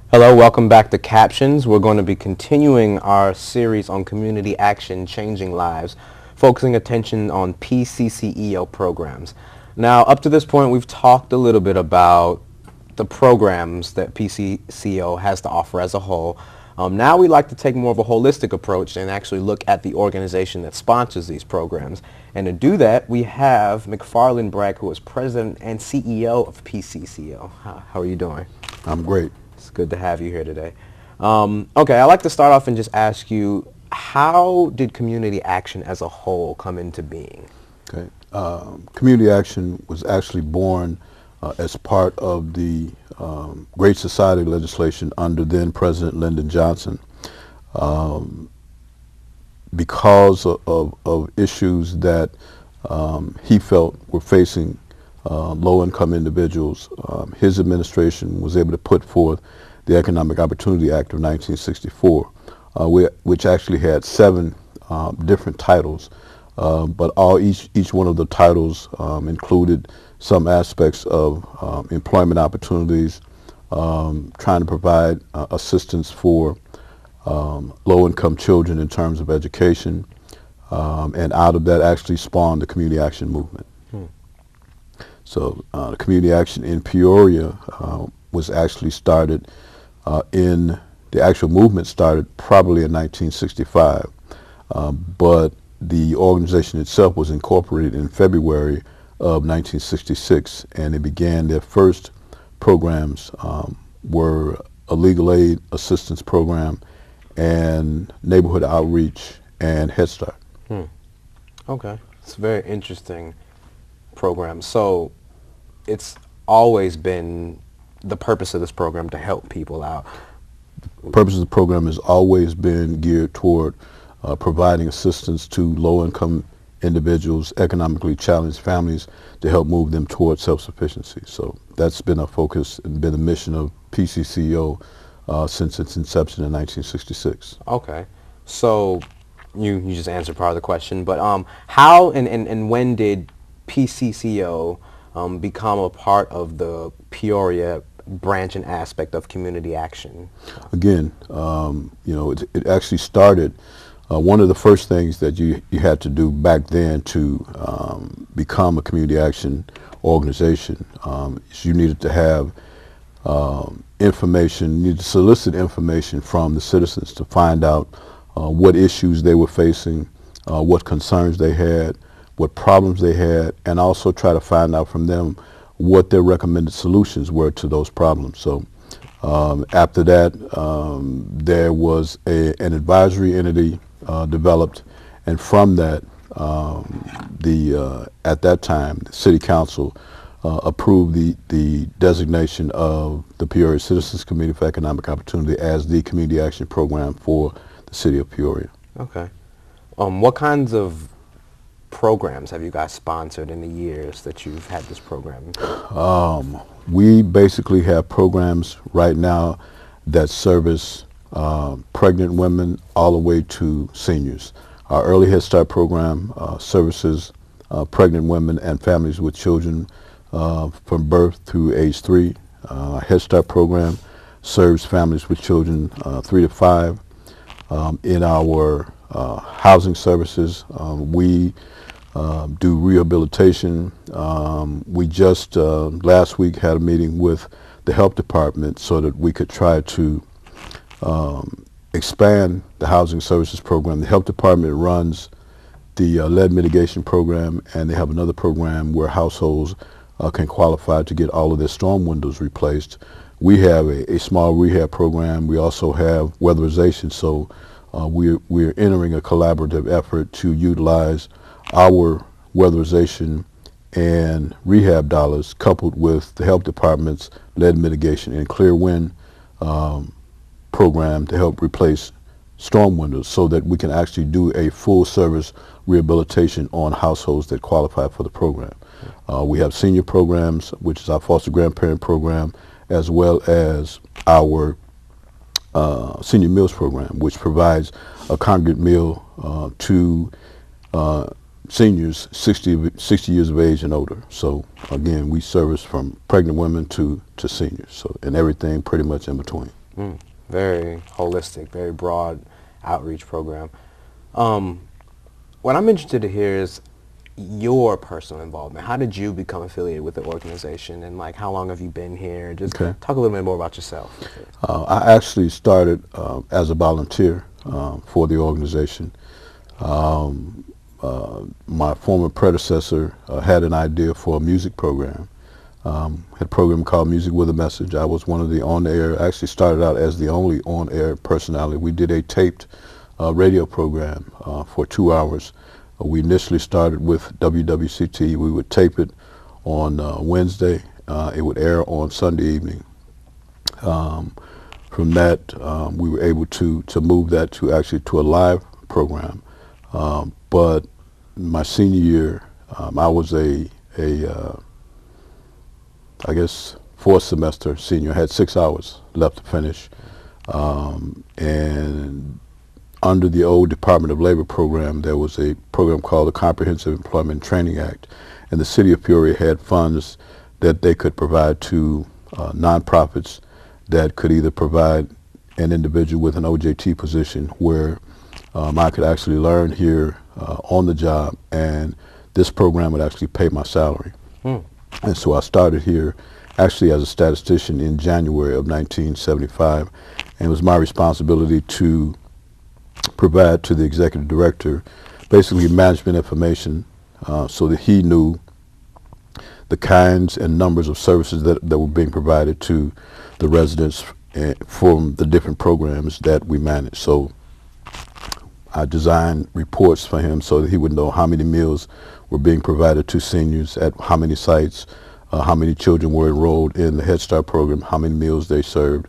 Hello, welcome back to Captions. We're going to be continuing our series on community action changing lives, focusing attention on PCCEO programs. Now, up to this point, we've talked a little bit about the programs that PCCEO has to offer as a whole. Now we'd like to take more of a holistic approach and actually look at the organization that sponsors these programs. And to do that, we have McFarland Bragg, who is President and CEO of PCCEO. How are you doing? I'm great. It's good to have you here today. Okay, I'd like to start off and just ask you, how did community action as a whole come into being? Okay. Community action was actually born as part of the Great Society legislation under then President Lyndon Johnson. Because of issues that he felt were facing low-income individuals, his administration was able to put forth the Economic Opportunity Act of 1964, which actually had 7 different titles, but each one of the titles included some aspects of employment opportunities, trying to provide assistance for low-income children in terms of education, and out of that actually spawned the community action movement. So the community action in Peoria was actually started the actual movement started probably in 1965, but the organization itself was incorporated in February of 1966, and it began their first programs were a legal aid assistance program and neighborhood outreach and Head Start. Okay, it's a very interesting program. So it's always been the purpose of this program to help people out. The purpose of the program has always been geared toward providing assistance to low-income individuals, economically challenged families, to help move them toward self-sufficiency. So that's been a focus and been a mission of PCCEO since its inception in 1966. Okay, so you just answered part of the question, but how and when did PCCEO become a part of the Peoria branch and aspect of community action? Again, it actually started, one of the first things that you had to do back then to become a community action organization is you needed to have information, you needed to solicit information from the citizens to find out what issues they were facing, what concerns they had, what problems they had, and also try to find out from them what their recommended solutions were to those problems. So after that, there was an advisory entity developed, and from that, at that time, the City Council approved the designation of the Peoria Citizens Committee for Economic Opportunity as the community action program for the city of Peoria. Okay. What kinds of programs have you guys sponsored in the years that you've had this program? We basically have programs right now that service pregnant women all the way to seniors. Our Early Head Start program services pregnant women and families with children from birth through age 3. Our Head Start program serves families with children 3 to 5. In our housing services, we do rehabilitation. We just last week had a meeting with the health department so that we could try to expand the housing services program. The health department runs the lead mitigation program, and they have another program where households can qualify to get all of their storm windows replaced. We have a small rehab program. We also have weatherization, so we're entering a collaborative effort to utilize our weatherization and rehab dollars coupled with the health department's lead mitigation and clear wind program to help replace storm windows so that we can actually do a full service rehabilitation on households that qualify for the program. We have senior programs, which is our foster grandparent program, as well as our senior meals program, which provides a congregate meal to seniors 60 years of age and older. So again, we service from pregnant women to seniors, so and everything pretty much in between. Very holistic, very broad outreach program. What I'm interested to hear is your personal involvement. How did you become affiliated with the organization, and like how long have you been here? Just Okay. talk a little bit more about yourself. I actually started as a volunteer for the organization. My former predecessor had an idea for a music program. Had a program called Music with a Message. I was one of the on-air, actually started out as the only on-air personality. We did a taped radio program for 2 hours. We initially started with WWCT. We would tape it on Wednesday. It would air on Sunday evening. From that, we were able to move that to actually to a live program. But my senior year, I was I guess, fourth semester senior. I had 6 hours left to finish. And under the old Department of Labor program, there was a program called the Comprehensive Employment Training Act. And the city of Peoria had funds that they could provide to nonprofits that could either provide an individual with an OJT position where I could actually learn here on the job, and this program would actually pay my salary. And so I started here actually as a statistician in January of 1975, and it was my responsibility to provide to the executive director basically management information so that he knew the kinds and numbers of services that were being provided to the residents from the different programs that we manage. So I designed reports for him so that he would know how many meals were being provided to seniors at how many sites, how many children were enrolled in the Head Start program, how many meals they served.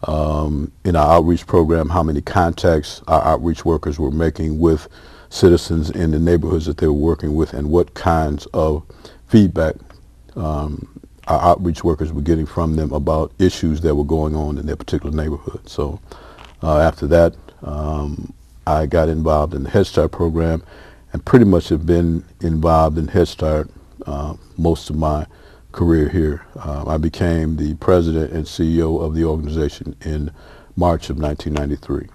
In our outreach program, how many contacts our outreach workers were making with citizens in the neighborhoods that they were working with, and what kinds of feedback our outreach workers were getting from them about issues that were going on in their particular neighborhood. So after that, I got involved in the Head Start program and pretty much have been involved in Head Start most of my career here. I became the president and CEO of the organization in March of 1993.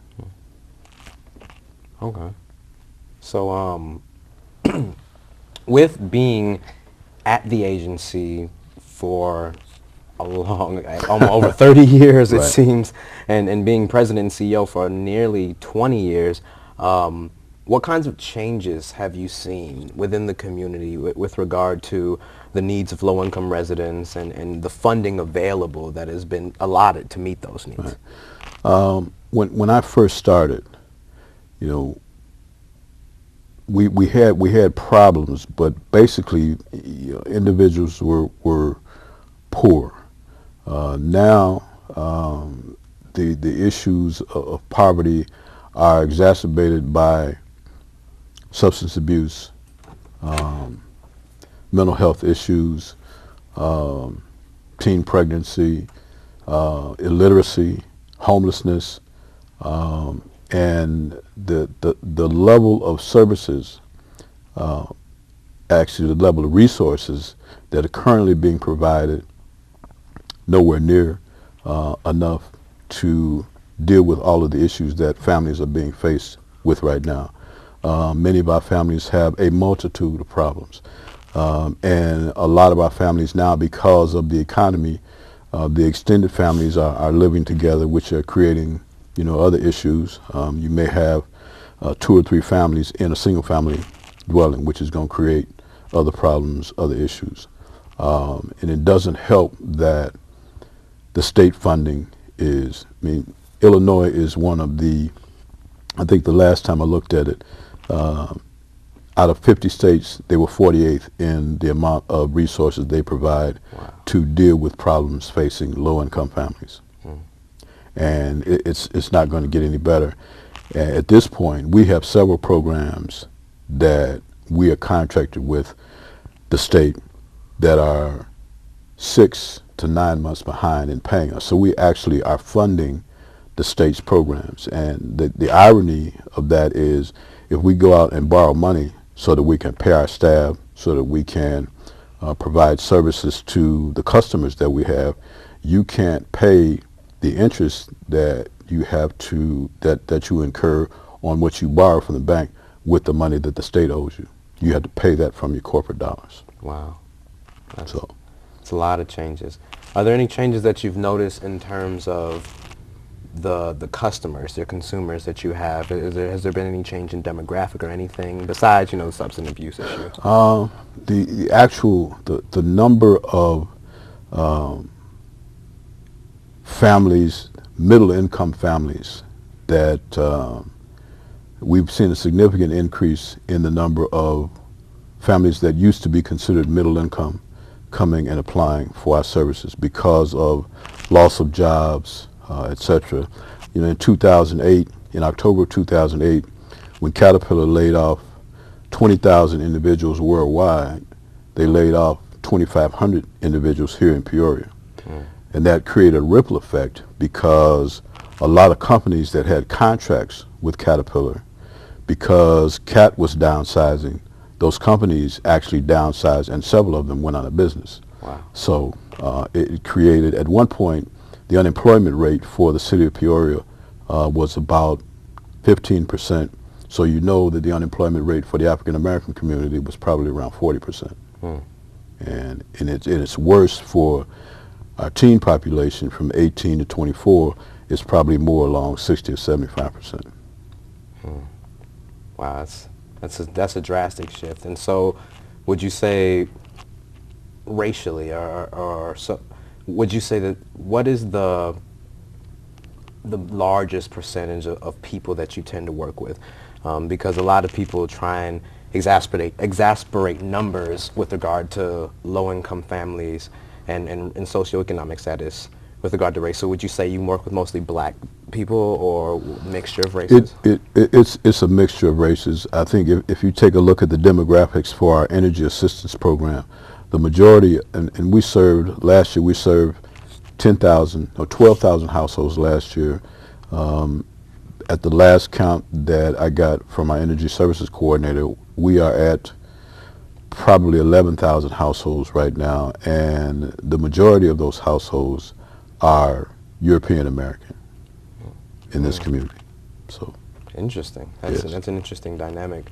Okay. So with being at the agency for a long, almost over 30 years it Right. seems, and being president and CEO for nearly 20 years, what kinds of changes have you seen within the community with regard to the needs of low-income residents and the funding available that has been allotted to meet those needs? Right. When I first started, you know, we had problems, but basically individuals were poor. Now the issues of poverty are exacerbated by substance abuse, mental health issues, teen pregnancy, illiteracy, homelessness, and the level of services, actually the level of resources that are currently being provided, nowhere near enough to deal with all of the issues that families are being faced with right now. Many of our families have a multitude of problems. And a lot of our families now, because of the economy, the extended families are living together, which are creating, other issues. You may have 2 or 3 families in a single family dwelling, which is going to create other problems, other issues. And it doesn't help that the state funding is, Illinois is one of the, I think the last time I looked at it, out of 50 states, they were 48th in the amount of resources they provide to deal with problems facing low-income families. And it's not going to get any better. At this point, we have several programs that we are contracted with the state that are 6 to 9 months behind in paying us. So we actually are funding the state's programs. And the irony of that is, if we go out and borrow money so that we can pay our staff, so that we can provide services to the customers that we have, you can't pay the interest that you have to, that you incur on what you borrow from the bank with the money that the state owes you. You have to pay that from your corporate dollars. Wow. It's a lot of changes. Are there any changes that you've noticed in terms of the customers, the consumers that you have? Has there been any change in demographic or anything besides, the substance abuse issue? The number of families, middle income families, that we've seen a significant increase in the number of families that used to be considered middle income coming and applying for our services because of loss of jobs, etc. In 2008, in October of 2008, when Caterpillar laid off 20,000 individuals worldwide, they laid off 2,500 individuals here in Peoria. And that created a ripple effect because a lot of companies that had contracts with Caterpillar, because Cat was downsizing, those companies actually downsized and several of them went out of business. Wow. So it created, at one point, the unemployment rate for the city of Peoria was about 15%. So you know that the unemployment rate for the African American community was probably around 40%. And it's worse for our teen population from 18 to 24. It's probably more along 60 or 75%. Wow, that's a drastic shift. And so, would you say, racially, or so, would you say that what is the largest percentage of people that you tend to work with? Because a lot of people try and exasperate numbers with regard to low-income families and socioeconomic status with regard to race. So would you say you work with mostly black people or mixture of races? It's a mixture of races. I think if you take a look at the demographics for our energy assistance program, the majority, and we served, last year we served 10,000 or 12,000 households last year. At the last count that I got from my energy services coordinator, we are at probably 11,000 households right now, and the majority of those households are European American in this community. So interesting. Yes. That's an interesting dynamic.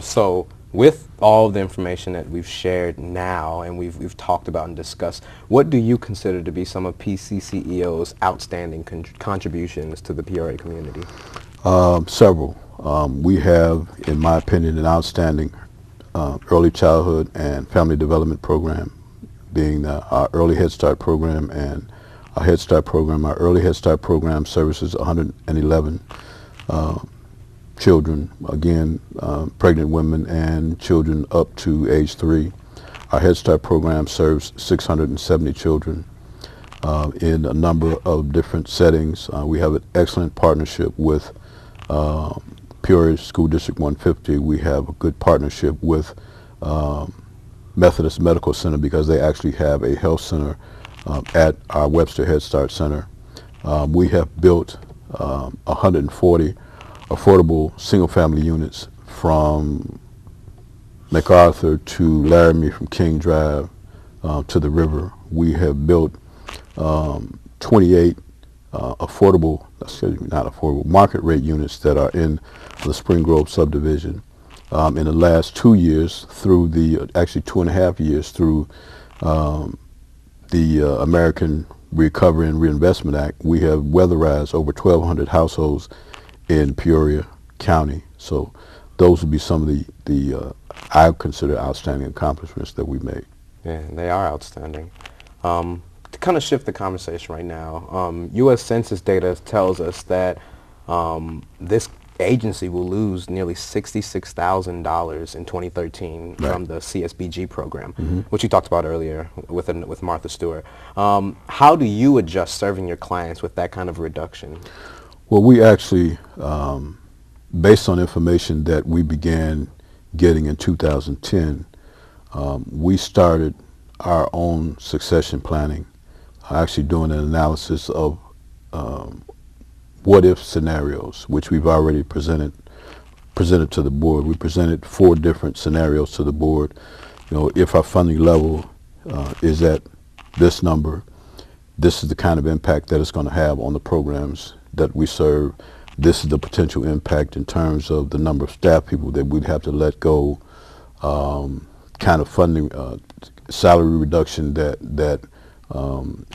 So with all the information that we've shared now and we've talked about and discussed, what do you consider to be some of PCCEO's outstanding contributions to the Peoria community? Several. We have, in my opinion, an outstanding early childhood and family development program, being our early Head Start program and our Head Start program. Our early Head Start program services 111 children, again, pregnant women and children up to age 3. Our Head Start program serves 670 children in a number of different settings. We have an excellent partnership with Peoria School District 150. We have a good partnership with Methodist Medical Center because they actually have a health center at our Webster Head Start Center. We have built 140 affordable single-family units from MacArthur to Laramie, from King Drive to the river. We have built 28 market rate units that are in the Spring Grove subdivision. In the last 2 years, actually 2.5 years, through the American Recovery and Reinvestment Act, we have weatherized over 1,200 households in Peoria County. So those would be some of the I consider outstanding accomplishments that we made. Yeah, they are outstanding. To kind of shift the conversation right now, U.S. Census data tells us that this agency will lose nearly $66,000 in 2013 from the CSBG program, which you talked about earlier with Martha Stewart. How do you adjust serving your clients with that kind of reduction? Well, we actually, based on information that we began getting in 2010, we started our own succession planning, actually doing an analysis of what-if scenarios, which we've already presented to the board. We presented 4 different scenarios to the board. If our funding level is at this number, this is the kind of impact that it's going to have on the programs that we serve. This is the potential impact in terms of the number of staff people that we'd have to let go, kind of funding, salary reduction that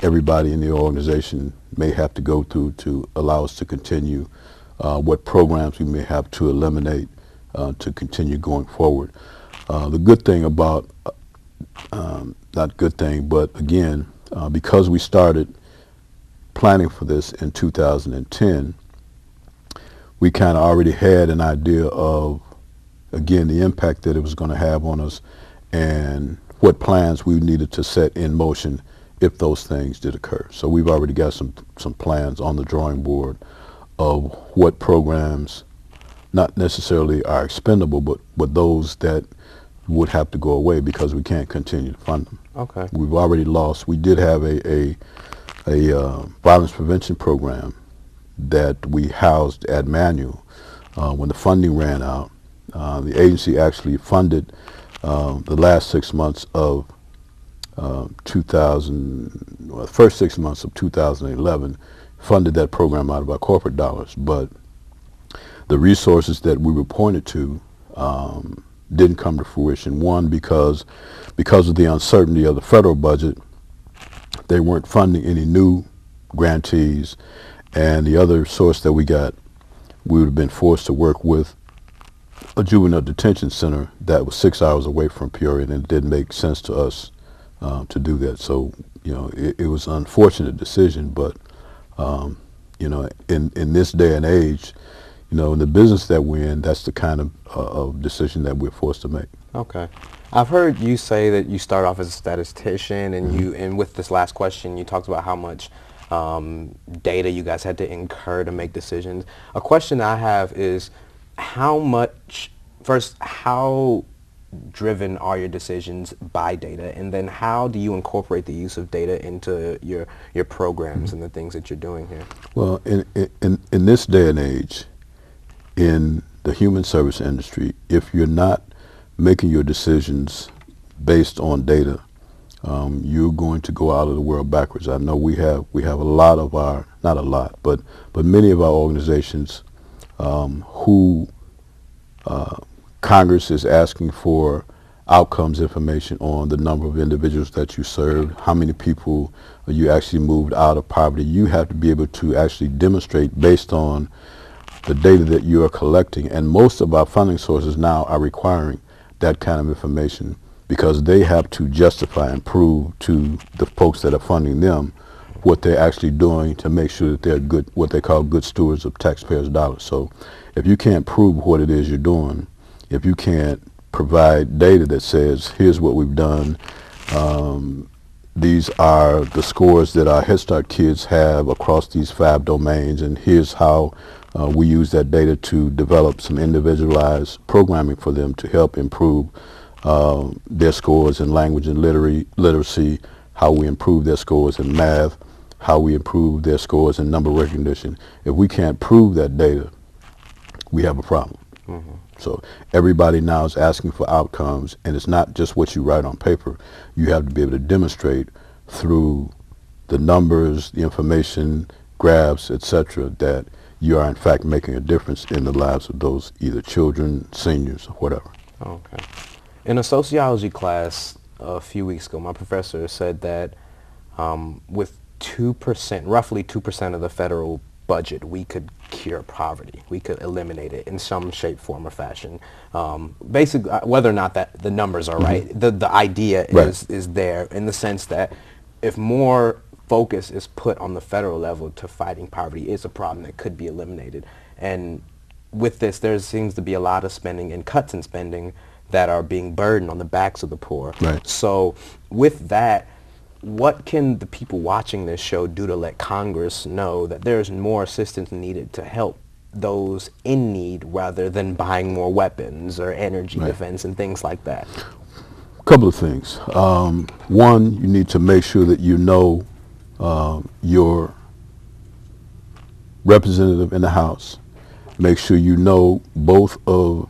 everybody in the organization may have to go through to allow us to continue, what programs we may have to eliminate to continue going forward. The good thing about, not good thing, but again, because we started planning for this in 2010, we kind of already had an idea of, again, the impact that it was going to have on us and what plans we needed to set in motion if those things did occur. So we've already got some plans on the drawing board of what programs not necessarily are expendable, but those that would have to go away because we can't continue to fund them. Okay. We've already lost. We did have a violence prevention program that we housed at Manual. When the funding ran out, the agency actually funded the last 6 months of first 6 months of 2011, funded that program out of our corporate dollars. But the resources that we were pointed to didn't come to fruition. One, because of the uncertainty of the federal budget, they weren't funding any new grantees. And the other source that we got, we would have been forced to work with a juvenile detention center that was 6 hours away from Peoria, and it didn't make sense to us to do that. So, it was an unfortunate decision, but, in this day and age, in the business that we're in, that's the kind of decision that we're forced to make. Okay. I've heard you say that you start off as a statistician, and and with this last question, you talked about how much data you guys had to incur to make decisions. A question I have is, how driven are your decisions by data, and then how do you incorporate the use of data into your programs and the things that you're doing here? Well, in this day and age, in the human service industry, if you're not making your decisions based on data, you're going to go out of the world backwards. I know we have a lot of our, not a lot, but many of our organizations who Congress is asking for outcomes information on the number of individuals that you served, how many people you actually moved out of poverty. You have to be able to actually demonstrate based on the data that you are collecting, and most of our funding sources now are requiring that kind of information because they have to justify and prove to the folks that are funding them what they're actually doing to make sure that they're good, what they call good stewards of taxpayers' dollars. So if you can't prove what it is you're doing, if you can't provide data that says, here's what we've done, these are the scores that our Head Start kids have across these 5 domains, and here's how we use that data to develop some individualized programming for them to help improve their scores in language and literacy, how we improve their scores in math, how we improve their scores in number recognition. If we can't prove that data, we have a problem. Mm-hmm. So everybody now is asking for outcomes, and it's not just what you write on paper. You have to be able to demonstrate through the numbers, the information, graphs, etc., that you are in fact making a difference in the lives of those either children, seniors, or whatever. Okay. In a sociology class a few weeks ago, my professor said that with 2%, roughly 2% of the federal budget, we could cure poverty. We could eliminate it in some shape, form, or fashion. Basically, whether or not that the numbers are right, the idea is there in the sense that if more focus is put on the federal level to fighting poverty, is a problem that could be eliminated. And with this, there seems to be a lot of spending and cuts in spending that are being burdened on the backs of the poor. Right. So with that, what can the people watching this show do to let Congress know that there's more assistance needed to help those in need rather than buying more weapons or energy defense and things like that? A couple of things. One, you need to make sure that you know your representative in the House. Make sure you know both of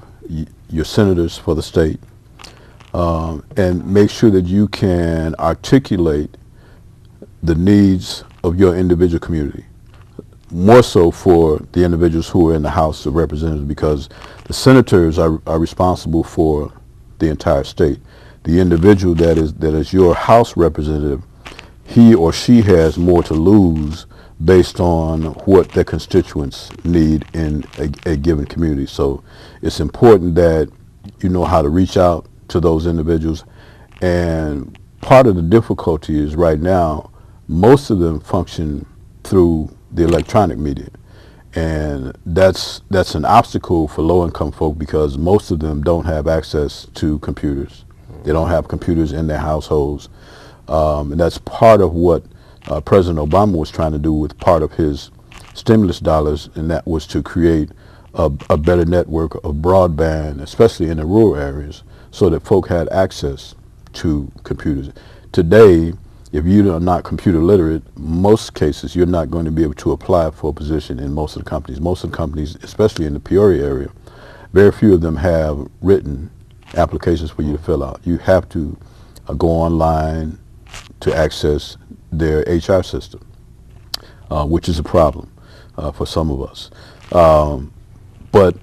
your senators for the state. And make sure that you can articulate the needs of your individual community, more so for the individuals who are in the House of Representatives, because the senators are responsible for the entire state. The individual that is your House representative, he or she has more to lose based on what their constituents need in a given community. So it's important that you know how to reach out to those individuals. And part of the difficulty is right now, most of them function through the electronic media. And that's an obstacle for low-income folk because most of them don't have access to computers. They don't have computers in their households. And that's part of what President Obama was trying to do with part of his stimulus dollars, and that was to create a better network of broadband, especially in the rural areas, so that folk had access to computers. Today, if you are not computer literate, most cases you're not going to be able to apply for a position in most of the companies. Most of the companies, especially in the Peoria area, very few of them have written applications for you to fill out. You have to go online to access their HR system, which is a problem for some of us. But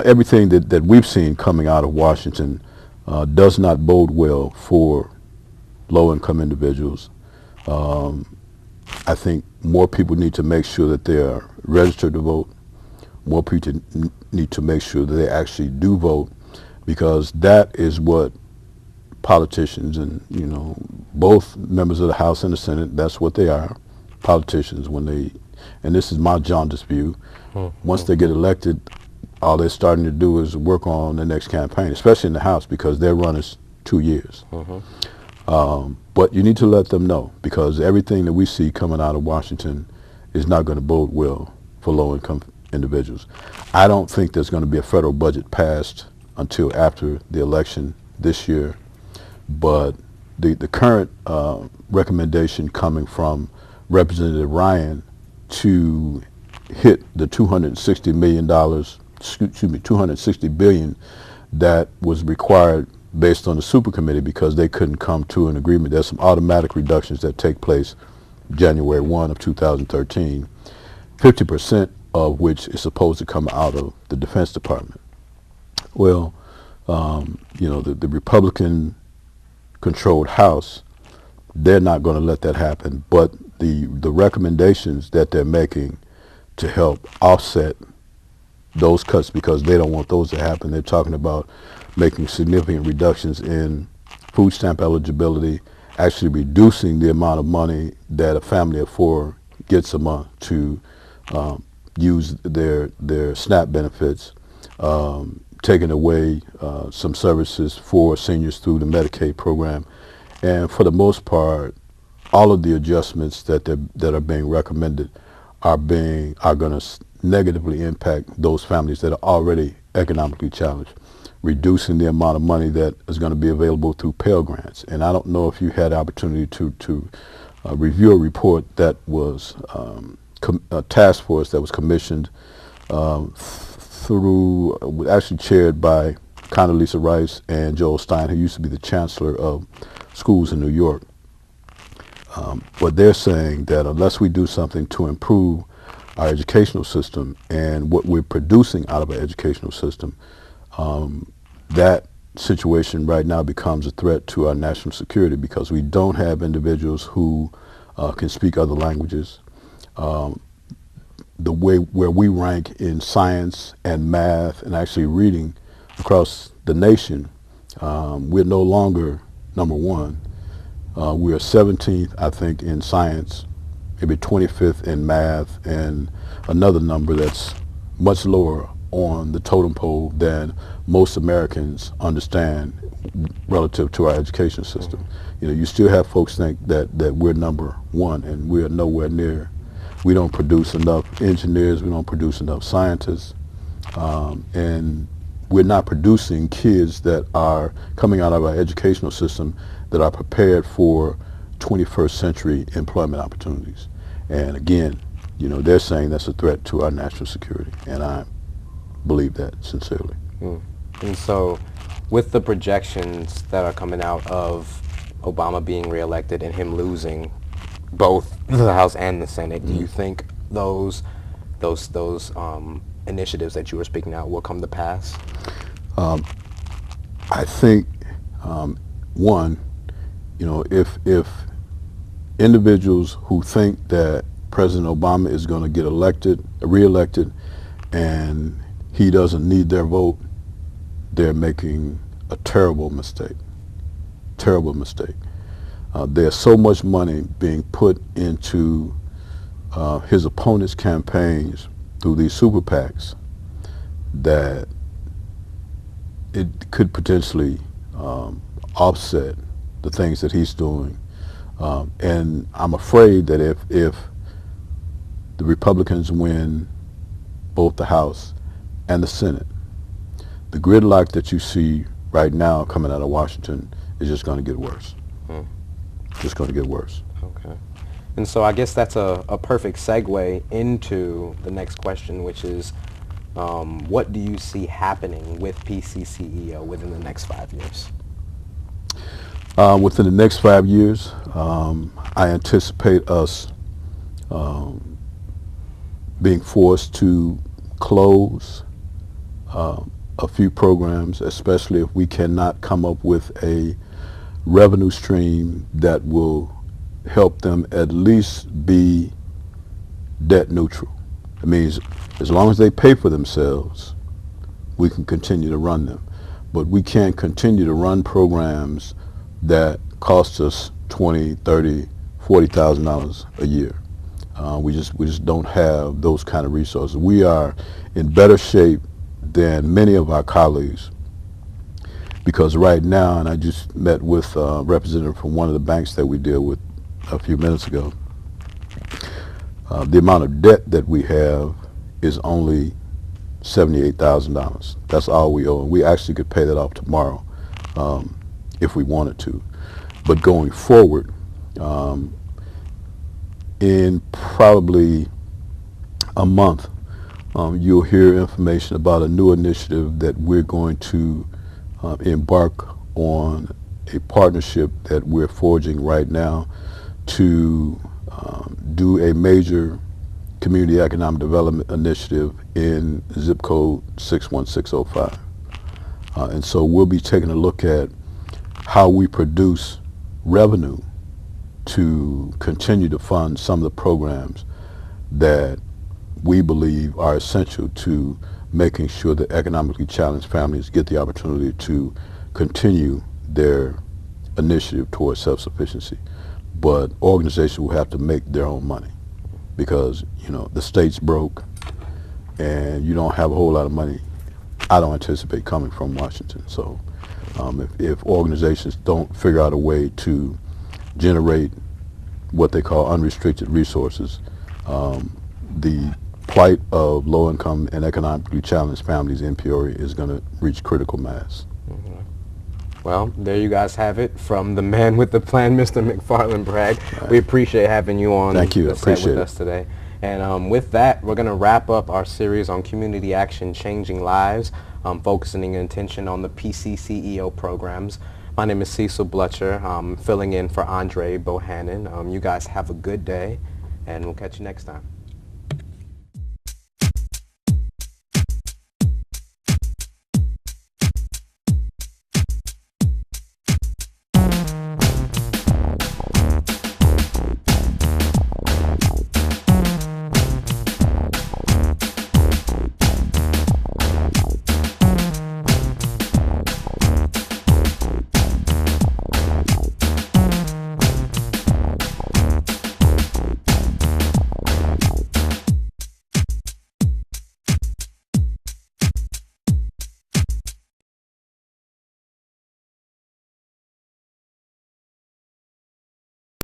everything that we've seen coming out of Washington does not bode well for low-income individuals. I think more people need to make sure that they are registered to vote. More people need to make sure that they actually do vote, because that is what politicians and, you know, both members of the House and the Senate, that's what they are, politicians. When they, and this is my jaundiced view, once they get elected, all they're starting to do is work on the next campaign, especially in the House, because their run is 2 years. But you need to let them know, because everything that we see coming out of Washington is not going to bode well for low-income individuals. I don't think there's going to be a federal budget passed until after the election this year, but the current recommendation coming from Representative Ryan to hit the $260 million, $260 billion that was required based on the super committee, because they couldn't come to an agreement. There's some automatic reductions that take place January 1 of 2013, 50% of which is supposed to come out of the Defense Department. Well, you know, the Republican-controlled House, they're not going to let that happen. But the recommendations that they're making to help offset those cuts, because they don't want those to happen, they're talking about making significant reductions in food stamp eligibility, actually reducing the amount of money that a family of four gets a month to use their SNAP benefits, taking away some services for seniors through the Medicaid program. And for the most part, all of the adjustments that are being recommended are going to negatively impact those families that are already economically challenged, reducing the amount of money that is going to be available through Pell Grants. And I don't know if you had the opportunity to review a report that was a task force that was commissioned actually chaired by Condoleezza Rice and Joel Stein, who used to be the chancellor of schools in New York. But they're saying that unless we do something to improve our educational system and what we're producing out of our educational system, that situation right now becomes a threat to our national security, because we don't have individuals who can speak other languages. The way where we rank in science and math and actually reading across the nation, we're no longer number one. We are 17th, I think, in science, maybe 25th in math, and another number that's much lower on the totem pole than most Americans understand relative to our education system. You know, you still have folks think that we're number one, and we're nowhere near. We don't produce enough engineers, we don't produce enough scientists, and we're not producing kids that are coming out of our educational system that are prepared for 21st century employment opportunities. And again, you know, they're saying that's a threat to our national security, and I believe that sincerely. And so with the projections that are coming out of Obama being reelected and him losing both the House and the Senate. Do you think those initiatives that you were speaking out will come to pass? I think, one, if individuals who think that President Obama is going to get reelected, and he doesn't need their vote, they're making a terrible mistake. Terrible mistake. There's so much money being put into his opponent's campaigns through these super PACs that it could potentially offset the things that he's doing. And I'm afraid that if the Republicans win both the House and the Senate, the gridlock that you see right now coming out of Washington is just going to get worse. Just going to get worse. Okay. And so I guess that's a perfect segue into the next question, which is, what do you see happening with PCCEO within the next 5 years? Within the next 5 years, I anticipate us being forced to close a few programs, especially if we cannot come up with a revenue stream that will help them at least be debt neutral. It means as long as they pay for themselves, we can continue to run them. But we can't continue to run programs that cost us $20,000, $30,000, $40,000 a year. We just don't have those kind of resources. We are in better shape than many of our colleagues, because right now, and I just met with a representative from one of the banks that we deal with a few minutes ago, the amount of debt that we have is only $78,000. That's all we owe, and we actually could pay that off tomorrow if we wanted to. But going forward, in probably a month, you'll hear information about a new initiative that we're going to embark on, a partnership that we're forging right now to do a major community economic development initiative in zip code 61605. And so we'll be taking a look at how we produce revenue to continue to fund some of the programs that we believe are essential to making sure that economically challenged families get the opportunity to continue their initiative towards self-sufficiency. But organizations will have to make their own money, because the state's broke and you don't have a whole lot of money, I don't anticipate, coming from Washington. So if organizations don't figure out a way to generate what they call unrestricted resources, the plight of low-income and economically challenged families in Peoria is going to reach critical mass. Well, there you guys have it from the man with the plan, Mr. McFarland Bragg. Right. We appreciate having you on the set with us today. And with that, we're going to wrap up our series on community action changing lives, focusing attention on the PCCEO programs. My name is Cecil Blutcher. I'm filling in for Andre Bohannon. You guys have a good day, and we'll catch you next time.